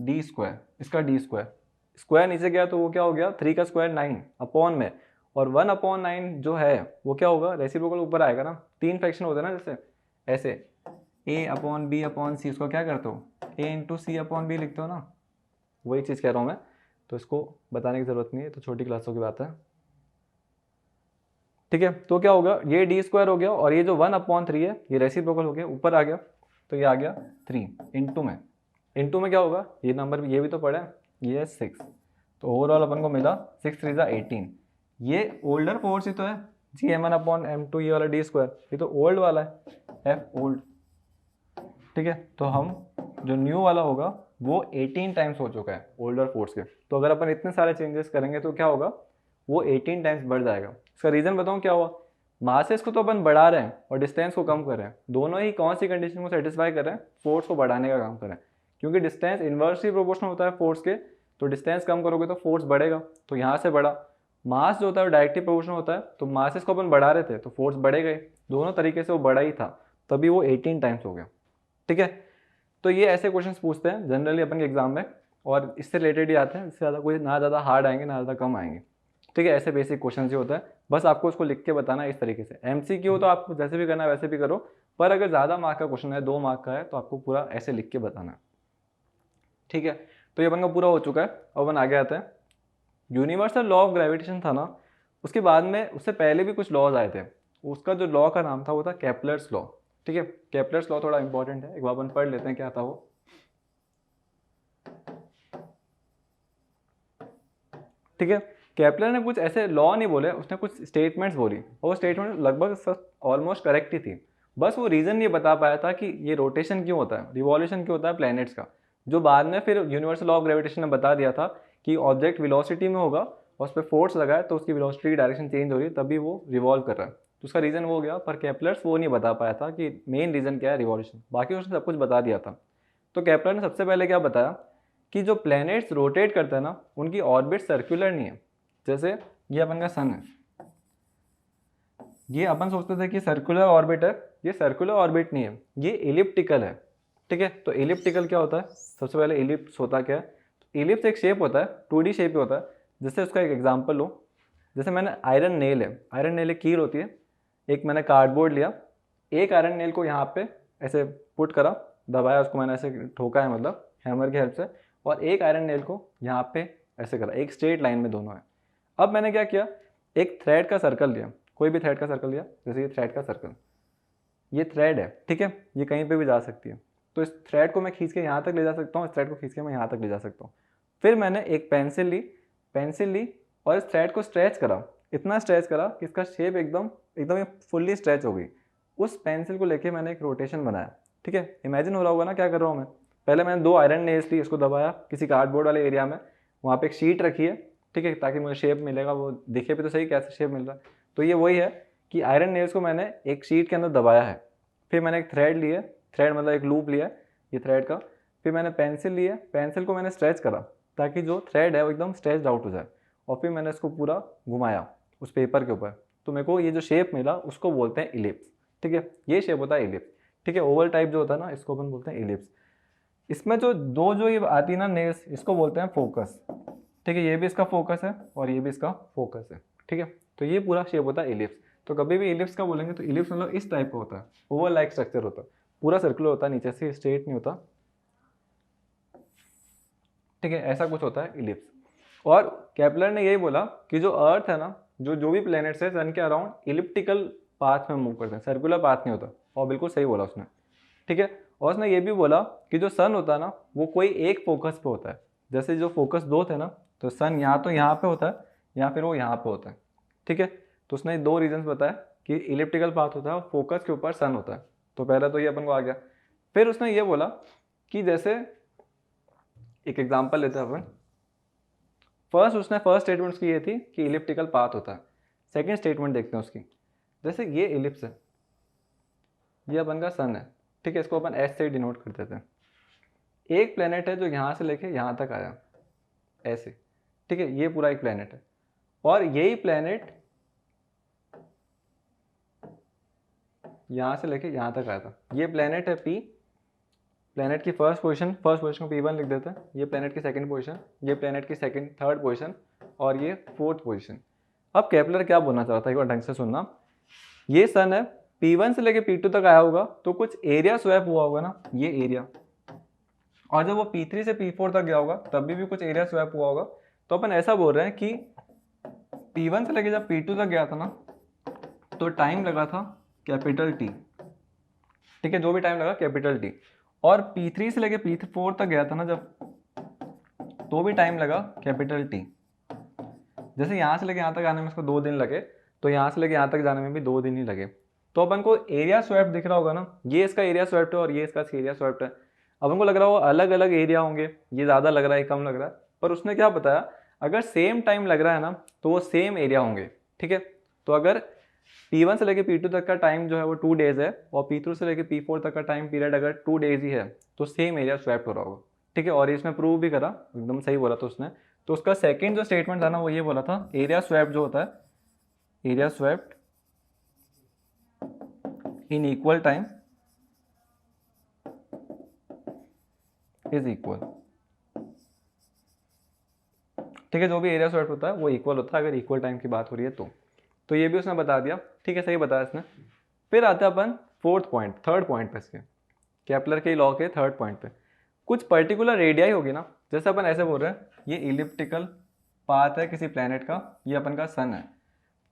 d स्क्वायर, इसका d स्क्वायर, स्क्वायर नीचे गया तो वो क्या हो गया 3 का स्क्वायर 9 अपॉन में, और 1/9 जो है वो क्या होगा रेसिप्रोकल ऊपर आएगा ना, 3 फ्रैक्शन होते हैं ना, जैसे ऐसे a upon b upon c, उसको क्या करते हो a into C upon B लिखते हो ना, वही चीज़ कह रहा हूँ मैं, तो इसको बताने की ज़रूरत नहीं है, तो छोटी क्लासों की बात है। ठीक है, तो क्या होगा ये डी स्क्वायर हो गया, और ये जो 1/3 है ये रेसिप्रोकल हो गया, ऊपर आ गया, तो ये आ गया 3 इंटू में क्या होगा, ये नंबर ये भी तो पड़ा है, ये है 6, तो ओवरऑल अपन को मिला 6 3 18। ये ओल्डर फोर्स ही तो है जी m1/m2, ये वाला डी स्क्वायर, ये तो ओल्ड वाला है एफ ओल्ड। ठीक है, तो हम जो न्यू वाला होगा वो 18 टाइम्स हो चुका है ओल्डर फोर्स के, तो अगर अपन इतने सारे चेंजेस करेंगे तो क्या होगा वो 18 टाइम्स बढ़ जाएगा। इसका रीज़न बताऊँ क्या हुआ, मासेस को तो अपन बढ़ा रहे हैं और डिस्टेंस को कम कर रहे हैं, दोनों ही कौन सी कंडीशन को सेटिस्फाई कर रहे हैं, फोर्स को बढ़ाने का काम कर रहे हैं, क्योंकि डिस्टेंस इन्वर्सली प्रोपोर्शनल होता है फोर्स के, तो डिस्टेंस कम करोगे तो फोर्स बढ़ेगा, तो यहाँ से बढ़ा। मास जो होता है वो डायरेक्टली प्रोपोर्शनल होता है, तो मासेस को अपन बढ़ा रहे थे तो फोर्स बढ़ेगा ही, दोनों तरीके से वो बढ़ा ही था, तभी वो 18 टाइम्स हो गया। ठीक है, तो ये ऐसे क्वेश्चंस पूछते हैं जनरली अपन के एग्जाम में, और इससे रिलेटेड ही आते हैं, इससे ज़्यादा कोई ना ज़्यादा हार्ड आएंगे ना ज़्यादा कम आएंगे। ठीक है, ऐसे बेसिक क्वेश्चन ही होता है, बस आपको उसको लिख के बताना है इस तरीके से। MCQ तो आपको जैसे भी करना है वैसे भी करो, पर अगर ज़्यादा मार्क का क्वेश्चन है 2 मार्क का है तो आपको पूरा ऐसे लिख के बताना है। ठीक है, तो ये अपन का पूरा हो चुका है। अब अपन आगे आते हैं, यूनिवर्सल लॉ ऑफ ग्रेविटेशन था ना, उसके बाद में उससे पहले भी कुछ लॉज आए थे, उसका जो लॉ का नाम था वो था केपलर्स लॉ। ठीक है, केपलर्स लॉ थोड़ा इंपॉर्टेंट है, एक बार अपन पढ़ लेते हैं क्या था वो। ठीक है, केपलर ने कुछ ऐसे लॉ नहीं बोले, उसने कुछ स्टेटमेंट्स बोली, और वो स्टेटमेंट लगभग ऑलमोस्ट करेक्ट ही थी, बस वो रीज़न नहीं बता पाया था कि ये रोटेशन क्यों होता है, रिवॉल्यूशन क्यों होता है प्लैनेट्स का, जो बाद में फिर यूनिवर्सल लॉ ऑफ ग्रेविटेशन ने बता दिया था कि ऑब्जेक्ट वेलोसिटी में होगा और उस पर फोर्स लगा है तो उसकी वेलोसिटी की डायरेक्शन चेंज हो रही है, तभी वो रिवॉल्व कर रहा है, तो उसका रीज़न वो हो गया। पर केपलर्स वो नहीं बता पाया था कि मेन रीज़न क्या है रिवॉल्यूशन, बाकी उसने सब कुछ बता दिया था। तो केपलर ने सबसे पहले क्या बताया कि जो प्लैनेट्स रोटेट करते हैं ना उनकी ऑर्बिट सर्कुलर नहीं है, जैसे ये अपन का सन है, ये अपन सोचते थे कि सर्कुलर ऑर्बिट है, ये सर्कुलर ऑर्बिट नहीं है, ये एलिप्टिकल है। ठीक है, तो एलिप्टिकल क्या होता है, सबसे पहले एलिप्स होता क्या है, एलिप्स एक शेप होता है 2D शेप होता है, जैसे उसका एक एग्जांपल लो, जैसे मैंने आयरन नेल है, आयरन नेल एक कील होती है, एक मैंने कार्डबोर्ड लिया, एक आयरन नेल को यहाँ पे ऐसे पुट करा, दबाया, उसको मैंने ऐसे ठोका है मतलब हैमर की हेल्प से, और एक आयरन नेल को यहाँ पे ऐसे करा, एक स्ट्रेट लाइन में दोनों है। अब मैंने क्या किया, एक थ्रेड का सर्कल लिया, कोई भी थ्रेड का सर्कल लिया, जैसे ये थ्रेड का सर्कल, ये थ्रेड है, ठीक है, ये कहीं पे भी जा सकती है, तो इस थ्रेड को मैं खींच के यहाँ तक ले जा सकता हूँ, इस थ्रेड को खींच के मैं यहाँ तक ले जा सकता हूँ। फिर मैंने एक पेंसिल ली और इस थ्रेड को स्ट्रेच करा, इतना स्ट्रेच करा कि इसका शेप एकदम एकदम फुल्ली स्ट्रेच हो गई। उस पेंसिल को लेके मैंने एक रोटेशन बनाया, ठीक है। इमेजिन हो रहा होगा ना क्या कर रहा हूँ मैं। पहले मैंने 2 आयरन नेल्स ली, इसको दबाया किसी कार्डबोर्ड वाले एरिया में, वहाँ पे एक शीट रखी है, ठीक है, ताकि मुझे शेप मिलेगा, वो दिखे भी तो सही कैसे शेप मिल रहा है। तो ये वही है कि आयरन नेल्स को मैंने एक शीट के अंदर दबाया है, फिर मैंने एक थ्रेड लिया, थ्रेड मतलब एक लूप लिया ये थ्रेड का, फिर मैंने पेंसिल लिया, पेंसिल को मैंने स्ट्रेच करा ताकि जो थ्रेड है वो एकदम स्ट्रेच आउट हो जाए, और फिर मैंने इसको पूरा घुमाया उस पेपर के ऊपर, तो मेरे को ये जो शेप मिला उसको बोलते हैं इलिप्स, ठीक है। ये शेप होता है इलिप्स, ठीक है। ओवल टाइप जो होता है ना, इसको अपन बोलते हैं इलिप्स। इसमें जो दो जो ये आती है ना नेल्स, इसको बोलते हैं फोकस, ठीक है। ये भी इसका फोकस है और ये भी इसका फोकस है, ठीक है। तो ये पूरा शेप होता है इलिप्स। तो कभी भी इलिप्स का बोलेंगे तो इलिप्स मतलब इस टाइप का होता है, ओवल लाइक स्ट्रक्चर होता है, पूरा सर्कुलर होता है, नीचे से स्ट्रेट नहीं होता, ठीक है। ऐसा कुछ होता है इलिप्स। और केपलर ने यही बोला कि जो अर्थ है ना, जो भी प्लैनेट्स है सन के अराउंड इलिप्टिकल पाथ में मूव करते हैं, सर्कुलर पाथ नहीं होता, और बिल्कुल सही बोला उसने, ठीक है। और उसने ये भी बोला कि जो सन होता है ना वो कोई एक फोकस पे होता है, जैसे जो फोकस 2 थे ना, तो सन यहाँ तो यहाँ पे होता है या फिर वो यहाँ पे होता है, ठीक है। तो उसने 2 रीजंस बताया कि इलिप्टिकल पाथ होता है और फोकस के ऊपर सन होता है। तो पहला तो ये अपन को आ गया। फिर उसने ये बोला कि जैसे एक एग्जाम्पल लेते हैं अपन, फर्स्ट स्टेटमेंट उसकी ये थी कि इलिप्टिकल पाथ होता है। सेकेंड स्टेटमेंट देखते हैं उसकी, जैसे ये इलिप्स है, ये अपन का सन है, ठीक है, इसको अपन एस से डिनोट कर देते हैं। एक प्लेनेट है जो यहाँ से लेके यहाँ तक आया ऐसे, ठीक है, ये पूरा एक प्लेनेट है, और यही प्लेनेट यहाँ से लेके यहाँ तक आया था। ये प्लेनेट है पी, प्लेनेट की फर्स्ट पोजीशन को P1 लिख देते हैं, ये प्लेनेट की सेकंड पोजीशन, ये प्लेनेट की थर्ड पोजीशन, और ये फोर्थ पोजीशन। अब केपलर क्या बोलना चाह रहा था, एक बार ढंग से सुनना। ये सन है, P1 से लेके P2 तक आया होगा तो कुछ एरिया स्वैप हुआ होगा ना, ये एरिया, और जब वो P3 से P4 तक गया होगा तब भी कुछ एरिया स्वैप हुआ होगा। तो अपन ऐसा बोल रहे हैं कि P1 से लेके जब P2 तक गया था ना, तो टाइम लगा था कैपिटल T, ठीक है, जो भी टाइम लगा कैपिटल T। और P3 से लेके P4 तक गया था ना जब, तो भी टाइम लगा कैपिटल T। जैसे यहाँ से लेके यहाँ तक आने में इसको 2 दिन लगे, तो यहाँ से लेके यहाँ तक जाने में भी 2 दिन ही लगे। तो अपन को एरिया स्वैप दिख रहा होगा ना, ये इसका एरिया स्वैप्ट है और ये इसका एरिया स्वैप्ट है। अपन को लग रहा होगा अलग अलग एरिया होंगे, ये ज़्यादा लग रहा है, कम लग रहा है, पर उसने क्या बताया, अगर सेम टाइम लग रहा है ना तो वो सेम एरिया होंगे, ठीक है। तो अगर P1 से लेके P2 तक का टाइम जो है वो 2 डेज है, और P3 से लेके P4 तक का टाइम पीरियड अगर 2 डेज ही है, तो सेम एरिया स्वैप्ट हो रहा होगा, ठीक है। और इसने प्रूव भी करा, एकदम सही बोला था उसने। तो उसका सेकंड जो स्टेटमेंट था ना, वो ये बोला था, एरिया स्वैप्ट जो होता है, area swept in equal time is equal, ठीक है। जो भी एरिया स्वैप्ट होता है वो इक्वल होता है अगर इक्वल टाइम की बात हो रही है तो ये भी उसने बता दिया, ठीक है, सही बताया इसने। फिर आते हैं अपन थर्ड पॉइंट पे, इसके केपलर के लॉ के थर्ड पॉइंट पे। कुछ पर्टिकुलर रेडियाई होगी ना, जैसे अपन ऐसे बोल रहे हैं ये इलिप्टिकल पाथ है किसी प्लेनेट का, ये अपन का सन है,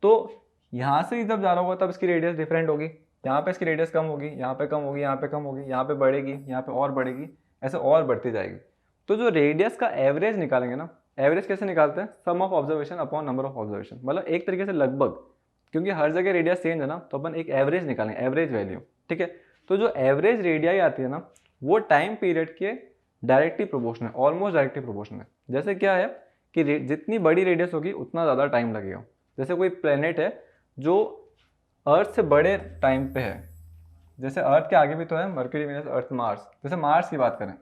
तो यहाँ से जब जा रहा होगा तब इसकी रेडियस डिफरेंट होगी, यहाँ पे इसकी रेडियस कम होगी, यहाँ पे कम होगी, यहाँ पे कम होगी, यहाँ पे बढ़ेगी, यहाँ पे और बढ़ेगी, ऐसे और बढ़ती जाएगी। तो जो रेडियस का एवरेज निकालेंगे ना, एवरेज कैसे निकालते हैं, sum of observation upon number of observation, मतलब एक तरीके से लगभग, क्योंकि हर जगह रेडियस चेंज है ना, तो अपन एक एवरेज निकालेंगे, एवरेज वैल्यू, ठीक है। तो जो एवरेज रेडियाई आती है ना, वो टाइम पीरियड के directly proportional, almost directly proportional है। जैसे क्या है कि जितनी बड़ी रेडियस होगी उतना ज़्यादा टाइम लगेगा। जैसे कोई प्लेनेट है जो अर्थ से बड़े टाइम पे है, जैसे अर्थ के आगे भी तो है मरकरी, वीनस, अर्थ, मार्स। जैसे मार्स की बात करें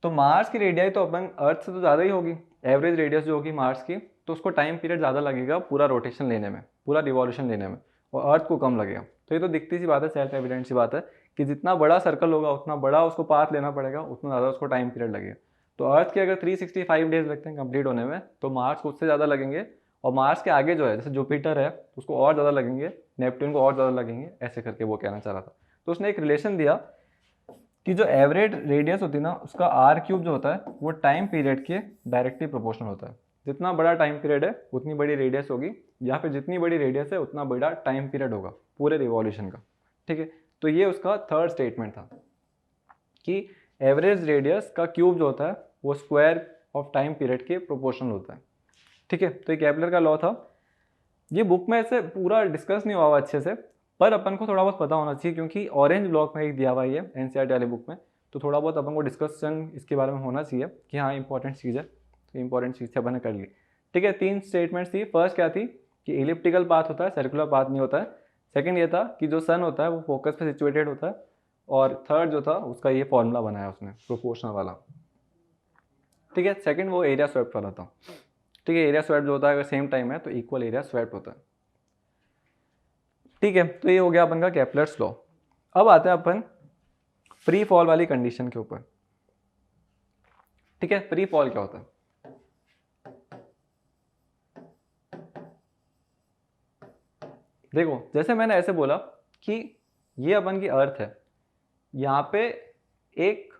तो मार्स की रेडियाई तो अपन अर्थ से तो ज़्यादा ही होगी, एवरेज रेडियस जो होगी मार्स की, तो उसको टाइम पीरियड ज़्यादा लगेगा पूरा रोटेशन लेने में, पूरा रिवॉल्यूशन लेने में, और अर्थ को कम लगेगा। तो ये तो दिखती सी बात है, सेल्फ एविडेंट सी बात है कि जितना बड़ा सर्कल होगा उतना बड़ा उसको पाथ लेना पड़ेगा, उतना ज़्यादा उसको टाइम पीरियड लगेगा। तो अर्थ के अगर 365 डेज लगते हैं कंप्लीट होने में, तो मार्स को उससे ज़्यादा लगेंगे, और मार्स के आगे जो है जैसे जुपिटर है उसको और ज़्यादा लगेंगे, नेपट्टून को और ज़्यादा लगेंगे, ऐसे करके वो कहना चाह रहा था। तो उसने एक रिलेशन दिया कि जो एवरेज रेडियस होती है ना उसका आर क्यूब जो होता है वो टाइम पीरियड के डायरेक्टली प्रोपोर्शनल होता है। जितना बड़ा टाइम पीरियड है उतनी बड़ी रेडियस होगी, या फिर जितनी बड़ी रेडियस है उतना बड़ा टाइम पीरियड होगा पूरे रिवॉल्यूशन का। ठीक है, तो ये उसका थर्ड स्टेटमेंट था कि एवरेज रेडियस का क्यूब जो होता है वो स्क्वायर ऑफ टाइम पीरियड के प्रोपोर्शनल होता है। ठीक है, तो ये केपलर का लॉ था। ये बुक में ऐसे पूरा डिस्कस नहीं हुआ हुआ अच्छे से, पर अपन को थोड़ा बहुत पता होना चाहिए क्योंकि ऑरेंज ब्लॉक में एक दिया हुआ है एनसीईआरटी वाली बुक में, तो थोड़ा बहुत अपन को डिस्कशन इसके बारे में होना चाहिए कि हाँ इंपॉर्टेंट चीज़ है। तो इंपॉर्टेंट चीज़ से अपन ने कर ली। ठीक है, 3 स्टेटमेंट्स थी। फर्स्ट क्या थी कि इलिप्टिकल पाथ होता है, सर्कुलर पाथ नहीं होता है। सेकंड ये था कि जो सन होता है वो फोकस पे सिचुएटेड होता है। और थर्ड जो था उसका ये फॉर्मूला बनाया उसने प्रोपोर्शनल वाला। ठीक है, सेकंड वो एरिया स्वेप्ट वाला था। ठीक है, एरिया स्वेप्ट जो होता है अगर सेम टाइम है तो इक्वल एरिया स्वेप्ट होता है। ठीक है, तो ये हो गया अपन का केपलर्स लॉ। अब आते हैं अपन फ्री फॉल वाली कंडीशन के ऊपर। ठीक है, फ्री फॉल क्या होता है? देखो जैसे मैंने ऐसे बोला कि ये अपन की अर्थ है, यहाँ पे एक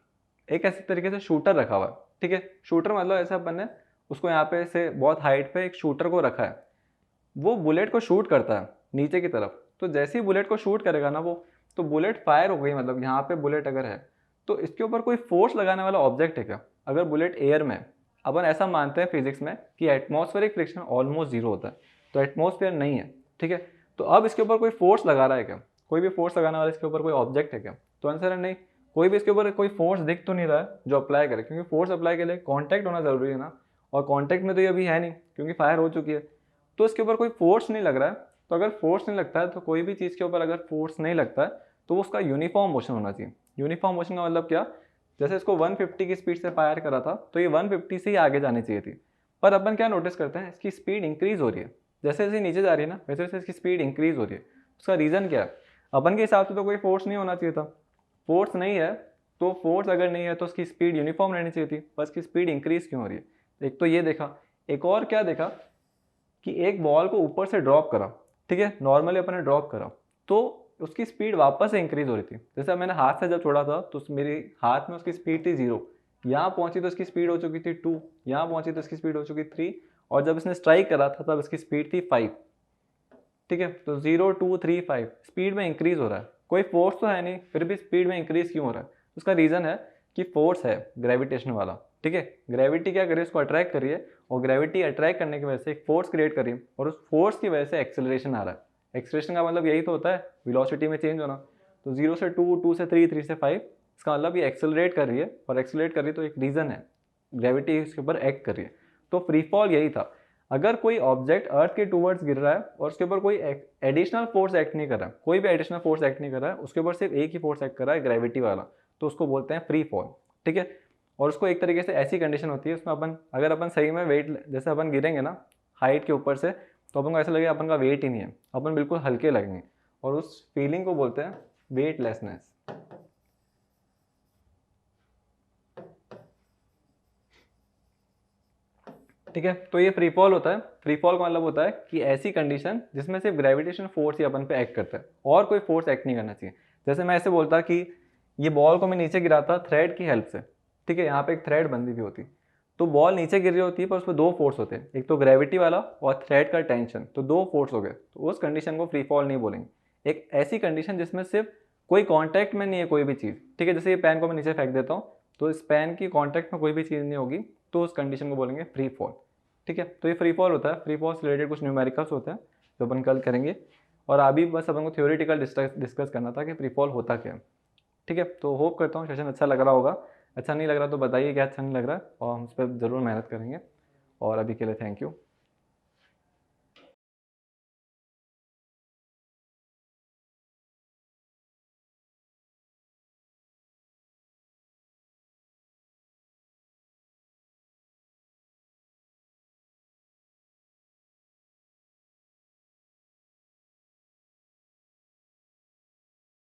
एक ऐसे तरीके से शूटर रखा हुआ है। ठीक है, शूटर मतलब ऐसे अपन ने उसको यहाँ पे से बहुत हाइट पे एक शूटर को रखा है, वो बुलेट को शूट करता है नीचे की तरफ। तो जैसे ही बुलेट को शूट करेगा ना वो, तो बुलेट फायर हो गई, मतलब यहाँ पे बुलेट अगर है तो इसके ऊपर कोई फोर्स लगाने वाला ऑब्जेक्ट है क्या? अगर बुलेट एयर में, अपन ऐसा मानते हैं फिजिक्स में कि एटमॉस्फेरिक फ्रिक्शन ऑलमोस्ट जीरो होता है, तो एटमॉस्फेयर नहीं है। ठीक है, तो अब इसके ऊपर कोई फोर्स लगा रहा है क्या? कोई भी फोर्स लगाने वाला इसके ऊपर कोई ऑब्जेक्ट है क्या? तो आंसर है नहीं। कोई भी इसके ऊपर कोई फोर्स दिख तो नहीं रहा है जो अप्लाई करे, क्योंकि फोर्स अप्लाई के लिए कॉन्टैक्ट होना जरूरी है ना, और कॉन्टैक्ट में तो ये अभी है नहीं क्योंकि फायर हो चुकी है। तो इसके ऊपर कोई फोर्स नहीं लग रहा है। तो अगर फोर्स नहीं लगता है तो कोई भी चीज़ के ऊपर अगर फोर्स नहीं लगता है तो उसका यूनिफॉर्म मोशन होना चाहिए। यूनिफॉर्म मोशन का मतलब क्या? जैसे इसको 150 की स्पीड से फायर करा था तो ये 150 से ही आगे जानी चाहिए थी, पर अपन क्या नोटिस करते हैं इसकी स्पीड इंक्रीज हो रही है। जैसे जैसे नीचे जा रही है ना वैसे वैसे इसकी स्पीड इंक्रीज हो रही है। उसका रीज़न क्या है? अपन के हिसाब से तो कोई फोर्स नहीं होना चाहिए था। फोर्स नहीं है, तो फोर्स अगर नहीं है तो उसकी स्पीड यूनिफॉर्म रहनी चाहिए थी, पर इसकी स्पीड इंक्रीज क्यों हो रही है? एक तो ये देखा, एक और क्या देखा कि एक बॉल को ऊपर से ड्रॉप करा। ठीक है, नॉर्मली अपन ने ड्रॉप करा तो उसकी स्पीड वापस से इंक्रीज हो रही थी। जैसे मैंने हाथ से जब छोड़ा था तो मेरे हाथ में उसकी स्पीड थी 0, यहाँ पहुंची तो इसकी स्पीड हो चुकी थी 2, यहाँ पहुंची तो इसकी स्पीड हो चुकी 3, और जब इसने स्ट्राइक करा था तब इसकी स्पीड थी 5। ठीक है, तो 0 2 3 5 स्पीड में इंक्रीज हो रहा है। कोई फोर्स तो है नहीं, फिर भी स्पीड में इंक्रीज क्यों हो रहा है? उसका रीज़न है कि फोर्स है ग्रेविटेशन वाला। ठीक है, ग्रेविटी क्या करिए, उसको अट्रैक्ट करिए, और ग्रेविटी अट्रैक्ट करने की वजह से एक फोर्स क्रिएट करिए, और उस फोर्स की वजह से एक्सेलरेशन आ रहा है। एक्सेलरेशन का मतलब यही तो होता है वेलोसिटी में चेंज होना। तो 0 से 2, 2 से 3, 3 से 5, इसका मतलब ये एक्सेलरेट कर रही है, और एक्सेलरेट कर रही है तो एक रीज़न है, ग्रेविटी इसके ऊपर एक्ट कर रही है। तो फ्री फॉल यही था। अगर कोई ऑब्जेक्ट अर्थ के टूवर्ड्स गिर रहा है और उसके ऊपर कोई एडिशनल फोर्स एक्ट नहीं कर रहा है, कोई भी एडिशनल फोर्स एक्ट नहीं कर रहा है, उसके ऊपर सिर्फ एक ही फोर्स एक्ट कर रहा है, ग्रेविटी वाला, तो उसको बोलते हैं फ्री फॉल। ठीक है, और उसको एक तरीके से ऐसी कंडीशन होती है उसमें अपन अगर अपन सही में वेट, जैसे अपन गिरेंगे ना हाइट के ऊपर से, तो अपन को ऐसा लगेगा अपन का वेट ही नहीं है, अपन बिल्कुल हल्के लगेंगे, और उस फीलिंग को बोलते हैं वेटलेसनेस। ठीक है, तो ये फ्री फॉल होता है। फ्री फॉल का मतलब होता है कि ऐसी कंडीशन जिसमें सिर्फ ग्रेविटेशन फोर्स ही अपन पे एक्ट करता है और कोई फोर्स एक्ट नहीं करना चाहिए। जैसे मैं ऐसे बोलता कि ये बॉल को मैं नीचे गिराता थ्रेड की हेल्प से। ठीक है, यहाँ पे एक थ्रेड बंधी हुई होती, तो बॉल नीचे गिर रही होती है पर उसमें 2 फोर्स होते हैं, एक तो ग्रेविटी वाला और थ्रेड का टेंशन, तो 2 फोर्स हो गए, तो उस कंडीशन को फ्री फॉल नहीं बोलेंगे। एक ऐसी कंडीशन जिसमें सिर्फ कोई कॉन्टैक्ट में नहीं है कोई भी चीज़। ठीक है, जैसे ये पेन को मैं नीचे फेंक देता हूँ तो इस पेन की कॉन्टैक्ट में कोई भी चीज़ नहीं होगी, तो उस कंडीशन को बोलेंगे फ्री फॉल। ठीक है, तो ये फ्री फॉल होता है। फ्री फॉल से रिलेटेड कुछ न्यूमेरिकल्स होते हैं जो अपन कल करेंगे, और अभी बस अपन को थ्योरेटिकल डिस्कस करना था कि फ्री फॉल होता क्या है। ठीक है, तो होप करता हूँ सेशन अच्छा लग रहा होगा। अच्छा नहीं लग रहा तो बताइए क्या अच्छा नहीं लग रहा है, और हम उस पर ज़रूर मेहनत करेंगे। और अभी के लिए थैंक यू।